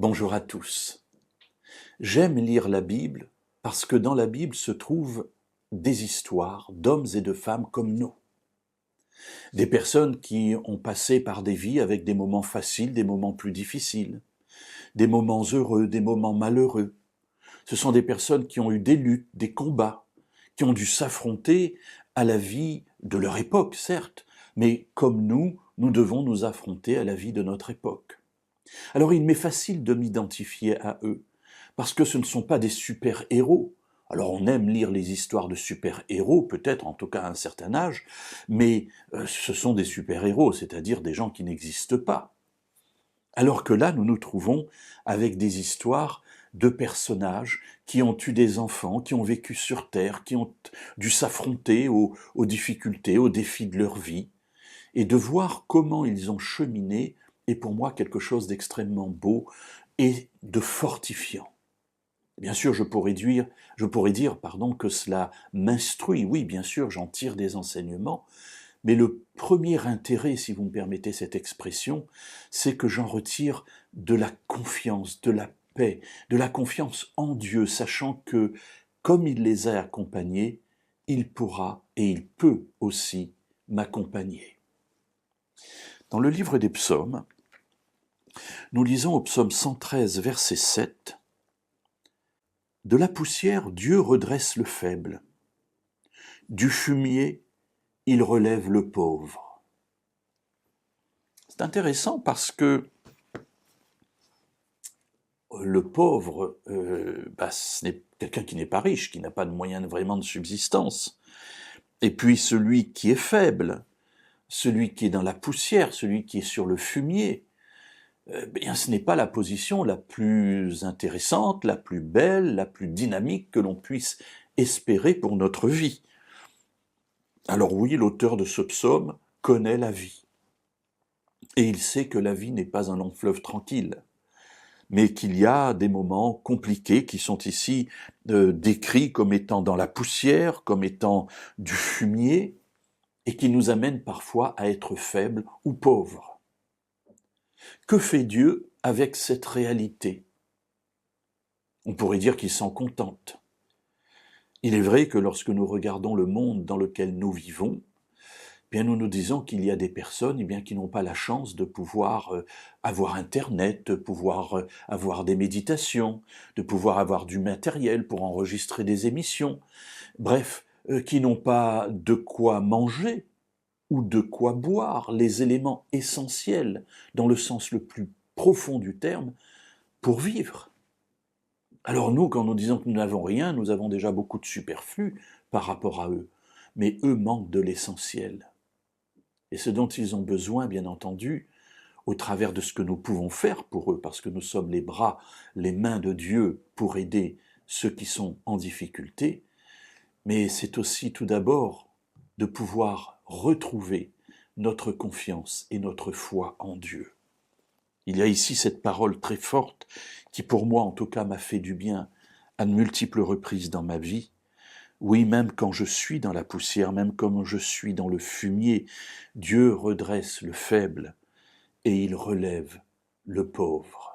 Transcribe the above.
Bonjour à tous. J'aime lire la Bible parce que dans la Bible se trouvent des histoires d'hommes et de femmes comme nous. Des personnes qui ont passé par des vies avec des moments faciles, des moments plus difficiles, des moments heureux, des moments malheureux. Ce sont des personnes qui ont eu des luttes, des combats, qui ont dû s'affronter à la vie de leur époque, certes, mais comme nous devons nous affronter à la vie de notre époque. Alors il m'est facile de m'identifier à eux, parce que ce ne sont pas des super-héros. Alors on aime lire les histoires de super-héros, peut-être en tout cas à un certain âge, mais ce sont des super-héros, c'est-à-dire des gens qui n'existent pas. Alors que là, nous nous trouvons avec des histoires de personnages qui ont eu des enfants, qui ont vécu sur Terre, qui ont dû s'affronter aux difficultés, aux défis de leur vie, et de voir comment ils ont cheminé est pour moi quelque chose d'extrêmement beau et de fortifiant. Bien sûr, je pourrais dire que cela m'instruit. Oui, bien sûr, j'en tire des enseignements, mais le premier intérêt, si vous me permettez cette expression, c'est que j'en retire de la confiance, de la paix, de la confiance en Dieu, sachant que, comme il les a accompagnés, il pourra et il peut aussi m'accompagner. Dans le livre des psaumes, nous lisons au psaume 113, verset 7, « De la poussière, Dieu redresse le faible. Du fumier, il relève le pauvre. » C'est intéressant parce que le pauvre, ce n'est quelqu'un qui n'est pas riche, qui n'a pas de moyens vraiment de subsistance. Et puis celui qui est faible, celui qui est dans la poussière, celui qui est sur le fumier, ce n'est pas la position la plus intéressante, la plus belle, la plus dynamique que l'on puisse espérer pour notre vie. Alors oui, l'auteur de ce psaume connaît la vie. Et il sait que la vie n'est pas un long fleuve tranquille, mais qu'il y a des moments compliqués qui sont ici décrits comme étant dans la poussière, comme étant du fumier, et qui nous amènent parfois à être faibles ou pauvres. Que fait Dieu avec cette réalité? On pourrait dire qu'il s'en contente. Il est vrai que lorsque nous regardons le monde dans lequel nous vivons, nous nous disons qu'il y a des personnes qui n'ont pas la chance de pouvoir avoir Internet, de pouvoir avoir des méditations, de pouvoir avoir du matériel pour enregistrer des émissions, bref, qui n'ont pas de quoi manger ou de quoi boire, les éléments essentiels dans le sens le plus profond du terme, pour vivre. Alors nous, quand nous disons que nous n'avons rien, nous avons déjà beaucoup de superflu par rapport à eux, mais eux manquent de l'essentiel. Et ce dont ils ont besoin, bien entendu, au travers de ce que nous pouvons faire pour eux, parce que nous sommes les bras, les mains de Dieu pour aider ceux qui sont en difficulté, mais c'est aussi tout d'abord de pouvoir retrouver notre confiance et notre foi en Dieu. Il y a ici cette parole très forte qui, pour moi en tout cas, m'a fait du bien à de multiples reprises dans ma vie. Oui, même quand je suis dans la poussière, même quand je suis dans le fumier, Dieu redresse le faible et il relève le pauvre.